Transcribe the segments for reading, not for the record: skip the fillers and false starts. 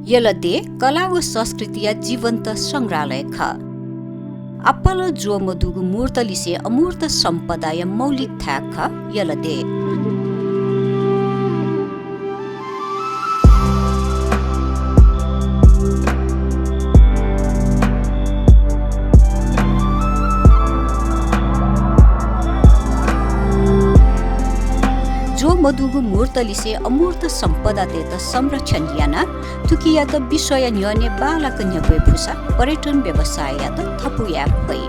यलते कला व संस्कृतिया जीवंत संग्रहालय ख अप्पल जो मधुगु मूर्तलिसे अमूर्त सम्पदाय मौलिक थ्याक ख यलते मधुगु मूर्तलिसे अमूर्त सम्पदा तेत संरक्षण याना थुकिया त विषय न्यने बालक न्यबे फुसा पर्यटन व्यवसाय या त थपु याप भई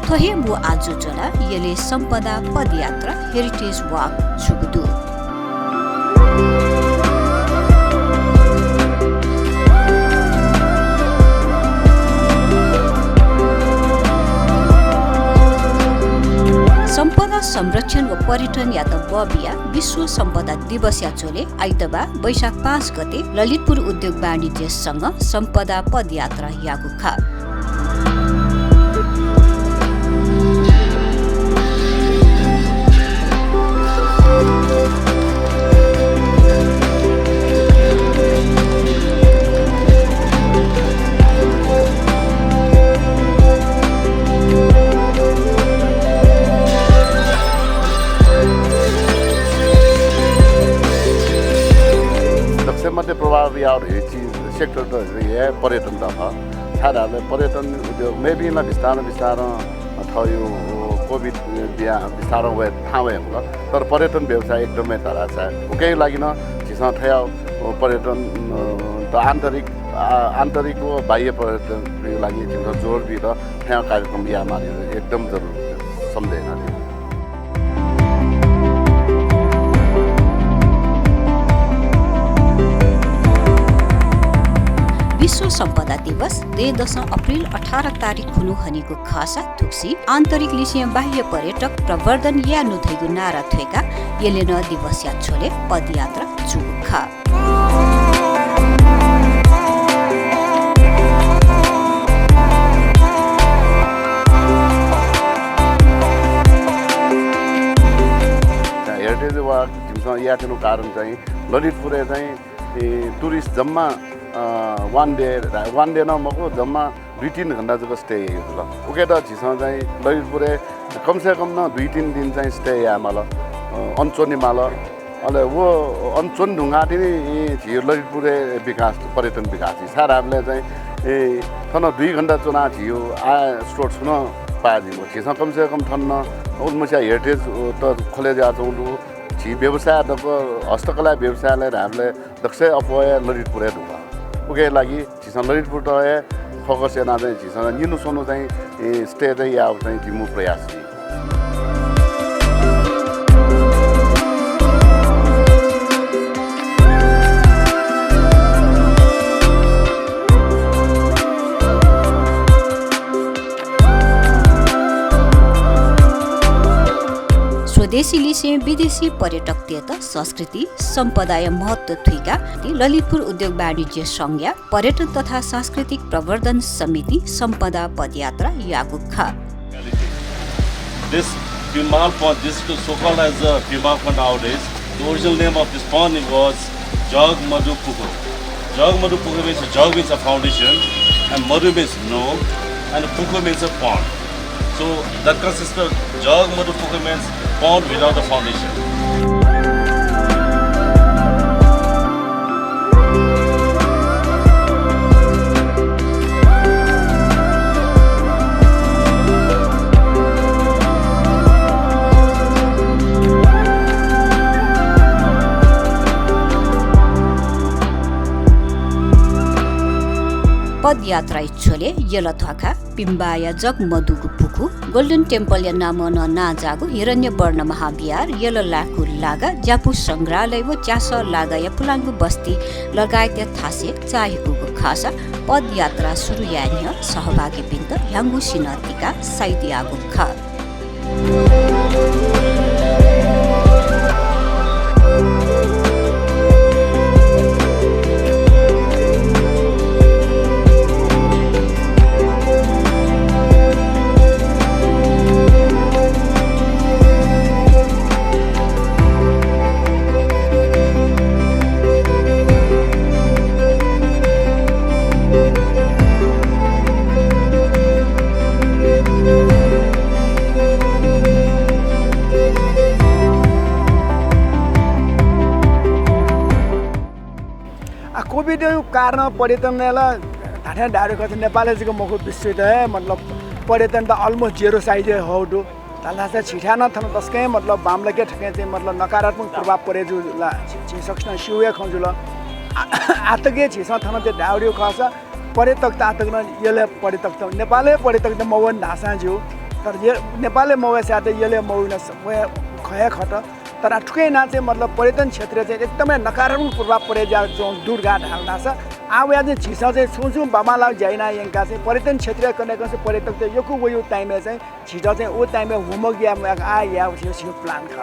थहे बु आजु चला यले सम्पदा पदयात्रा हेरिटेज वाक जुगदु सम्पदा संरक्षण व पर्यटन या त बबिया विश्व सम्पदा दिवस या चोले आइतबार वैशाख 5 गते ललितपुर उद्योग वाणिज्य संघ सम्पदा पदयात्रा यागु खा मध्य प्रभावी और ये चीज सेक्टर तो ये पर्यटन त छ साराले पर्यटन उद्योग मेबी न विस्तार थयो कोभिड विस्तार वे थावे होला तर पर्यटन व्यवसाय एकदमै तरा छ उकै लागि न जिसा थया पर्यटन त आन्तरिक व बाह्य पर्यटन लागि जिसा जोड भी त थया कार्यक्रम या माने एकदम जरुरी सम्झेना विश्व सम्पदा दिवस 2 अप्रिल 18 तारिक हुनु हनेको खासा थुक्सी आन्तरिक लिसिय बाह्य पर्यटक प्रवर्धन या नुथैगु नारा थेका यले न दिवस या छोले पदयात्रा जुखा हेरिटेज वाक जिमसँग याटेको कारण चाहिँ ललितपुरे चाहिँ टुरिस्ट जम्मा वन डे नमको जम्मा 2-3 घण्टा जको स्टे ल ओके त झिसँग चाहिँ ललितपुरे कमसे कम न 2-3 दिन चाहिँ स्टे या माल अञ्चोनी माल अले वो अञ्चोन ढुङ्गा तिनी झिर ललितपुरे विकास पर्यटन विकास साराले चाहिँ थन 2 घण्टा चुना झियो आ स्टोर सुन पाजियो झिसँग कमसे कम थन्न उन्मसिया हेरिटेज त खोले जा चौलु झि व्यवसाय त हस्तकला व्यवसायले हामीले दक्ष अपय ललितपुरे ढुङ्गा उके लागि झिसँग ललितपुर त फोकस एना चाहिँ झिसँग निनु सोनु चाहिँ स्टे चाहिँ या चाहिँ जिमु प्रयास स्वदेशी लिसे विदेशी पर्यटक तेत संस्कृति सम्पदाय महत्व थुइका ललितपुर उद्योग वाणिज्य संघ पर्यटन तथा सांस्कृतिक प्रवर्धन समिति सम्पदा पदयात्रा यागु खा This Pimal Pond, this is so called as the Pimal Pond nowadays. The original name of this pond was Jog Madhu Puku. Jog Madhu Puku means Jog means a foundation and Madhu means no and Puku means a pond. So that consists of Jog Madhu Puku means pond without the foundation. पदयात्रा इच्छोले यलथाका पिम्बाया जग मधुगु पुकु golden temple या नाम नाजागु हिरण्य वर्ण महाविहार यल लाकु लागा ज्यापु संग्रहालय व च्यास लागा या पुलाङ्गु बस्ती लगायत थासे चाहेको खासा पदयात्रा सुरु यान्य सहभागी बिन्द ह्याङ्गु सिनतिका साइदियागु खा कोभिड कारण पर्यटनलाई ढाँठा डाँडो खर्च नेपालको मको विश्व मतलब पर्यटन त अलमोस्ट जेरो साइज हो टू तालासा छिठा न थन तस्कै मतलब बामला के ठके चाहिँ मतलब नकारात्मक प्रभाव परे जो ला छिसक्न शिउया खंजुल आतगे छिस थन ते डाउडियो खस पर्यटक त आतक न यले पर्यटक त नेपालले पर्यटक त मवन ढासा जो तर नेपालले मवे साथे यले मौन खया खट तर ठुकै ना चाहिँ मतलब पर्यटन क्षेत्र चाहिँ एकदमै नकारात्मक प्रभाव परे जा जो दुर्घाट हाल्ना छ आवे चाहिँ छिसा चाहिँ सुसु बामाला जाइना यंका चाहिँ पर्यटन क्षेत्र कनेको चाहिँ पर्यटक चाहिँ योको वयो टाइममा चाहिँ छिटा चाहिँ ओ टाइममा होमवर्क या आ या उसो प्लान ख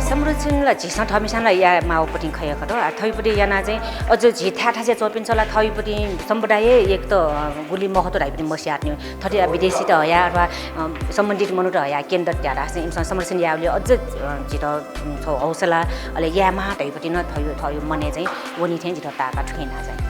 संरक्षणलाई झिसा ठमिसानलाई या माओपट्टि खय खतो थैपट्टि याना चाहिँ अझ झिथा ठासे चोपिन्छला थैपट्टि समुदाय एक त गुली महतो राइपट्टि मस्याट्ने थटी विदेशी त हया अथवा सम्बन्धित मनुट हया केन्द्र त्यारा चाहिँ संरक्षण याले अझ झिट हौसला अले या मा थैपट्टि न थयो थयो मने चाहिँ वनि चाहिँ झिट ताका ठुकिना चाहिँ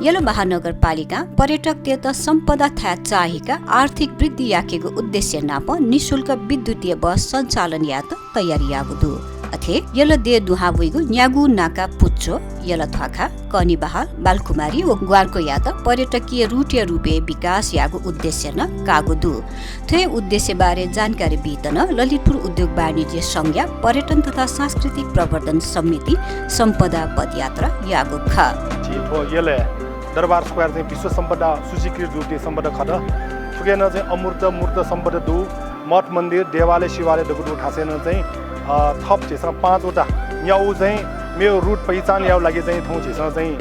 यलो महानगरपालिका पर्यटक त सम्पदा था चाहिएका आर्थिक वृद्धि याकेको उद्देश्य नाप निशुल्क विद्युतीय बस सञ्चालन या त तयारी यागुदु अथे यलो दे दुहावइगु न्यागु नाका पुच्चो यलो थाखा कनी बहाल बालकुमारी ओ ग्वारको या त पर्यटकीय रूटीय रूपे विकास यागु उद्देश्य न कागुदु थे उद्देश्य बारे जानकारी बितन ललितपुर उद्योग वाणिज्य संघ पर्यटन तथा सांस्कृतिक प्रवर्धन समिति सम्पदा पदयात्रा यागु ख दरबार स्क्वायर चाहिँ विश्व सम्पदा सूचीकृत रूपले सम्पदा खड ठुकेन चाहिँ अमूर्त मूर्त सम्पदा दु मठ मन्दिर देवालय शिवालय दगुडु ठासेन चाहिँ थप छेसँग 5 वटा याउ चाहिँ मेरो रुट पहिचान याउ लागि चाहिँ ठाउँ छेसँग चाहिँ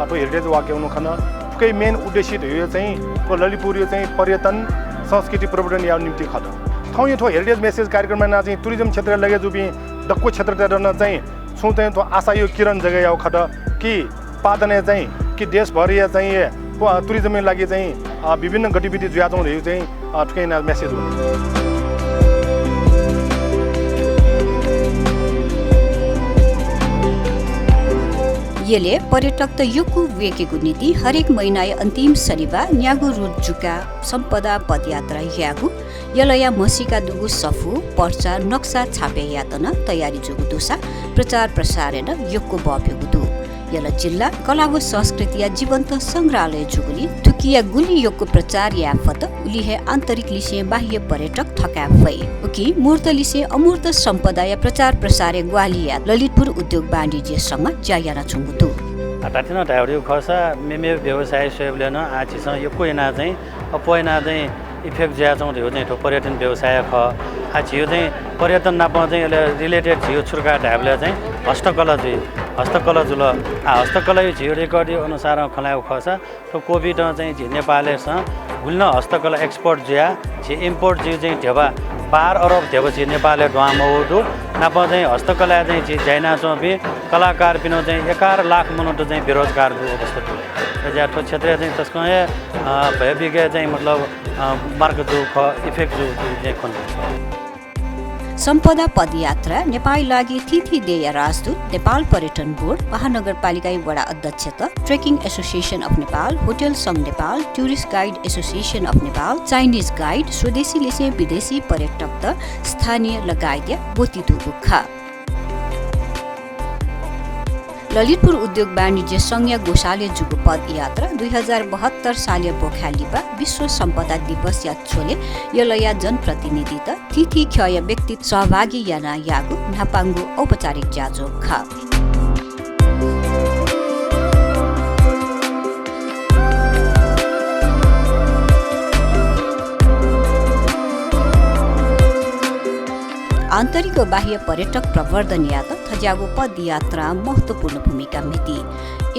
तो हेरिटेज वाक्याउनु खन ठुकै मेन उद्देश्य यो चाहिँ तो ललितपुर यो चाहिँ पर्यटन संस्कृति प्रवर्धन याउ निम्ति खड ठाउँ यो हेरिटेज मेसेज कार्यक्रममा न चाहिँ टुरिज्म क्षेत्र लगे जुबी डक्को क्षेत्रतिर न चाहिँ छु चाहिँ तो आशा यो किरण जग्गा याउ खड कि पादने चाहिँ कि देशभर या चाहिँ टुरिज्मको लागि चाहिँ विभिन्न गतिविधि ज्यादौँ रह्यो चाहिँ ठुकै मेसेज हो येले पर्यटक त युकु वेकेको नीति हरेक महिना अन्तिम शनिबार न्यागु रुट जुका सम्पदा पदयात्रा यागु यलया मसिका दुगु सफु पर्चा नक्सा छापे यातना तयारी जुगु दुसा प्रचार प्रसारण युकु बप्युगु दु यला जिल्ला कला व संस्कृति या जीवन्त संग्रहालय जुगुली थुकिया गुली योगको प्रचार याफत उलिहे आन्तरिक लिसे बाह्य पर्यटक थका भई उकि मूर्त लिसे अमूर्त सम्पदा या प्रचार प्रसार ग्वालिया ललितपुर उद्योग वाणिज्य संघ जायाना छुंगुतु अटाटिन ढाउडी खसा मेमे व्यवसाय सेवलेन आछिस यो कोइना चाहिँ अपोइना चाहिँ इफेक्ट ज्या चाहिँ हो चाहिँ पर्यटन व्यवसाय ख आछि चाहिँ पर्यटन नाप चाहिँ रिलेटेड छियो छुर्का ढाबले चाहिँ हस्तकला चाहिँ हस्तकला जुल हस्तकला यो झियो रेकर्ड अनुसार खलाउ खसा तो कोभिड चाहिँ झि नेपालसँग गुल्न हस्तकला एक्सपोर्ट ज्या झि इम्पोर्ट जिउ चाहिँ ढेबा 12 अरब ढेबा झि नेपालले ढामौडो नाप चाहिँ हस्तकला चाहिँ झि चाइना चोबी कलाकार पिनो चाहिँ 11 लाख मनुष्य चाहिँ बेरोजगार अवस्था थियो ज्याठो क्षेत्र चाहिँ त्यसको भयविज्ञ चाहिँ मतलब मार्केट जो इफेक्ट जो चाहिँ खन सम्पदा पदयात्रा नेपाल लागि तिथि देय राजदूत नेपाल पर्यटन बोर्ड महानगरपालिका वडा अध्यक्ष trekking association of Nepal hotel संघ Nepal tourist guide association of Nepal Chinese guide स्वदेशी लिसे विदेशी पर्यटक त स्थानीय लगायत बोतितु खा ललितपुर उद्योग वाणिज्य संघ गोशाले जुगु पदयात्रा 2072 सालीय बोखालीबा विश्व सम्पदा दिवस या छोले यलया जनप्रतिनिधि त तिथि क्षय व्यक्ति सहभागी याना यागु नापाङ्गु औपचारिक जाजो खा आन्तरिक व बाह्य पर्यटक प्रवर्धन या त थज्यागो पदयात्रा महत्त्वपूर्ण भूमिका मिति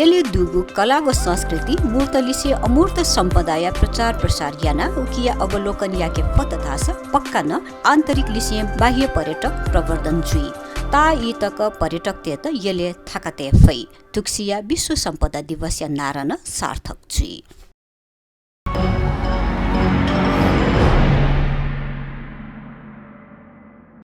यसले दुगु कला व संस्कृति मूर्तलिसे अमूर्त सम्पदा या प्रचार प्रसार याना उकिया अवलोकन याके पतथास पक्का न आन्तरिक लिसे बाह्य पर्यटक प्रवर्धन जुई ता यी तक पर्यटक ते त यसले थाकते फै तुक्सिया विश्व सम्पदा दिवस या नारायण सार्थक जुई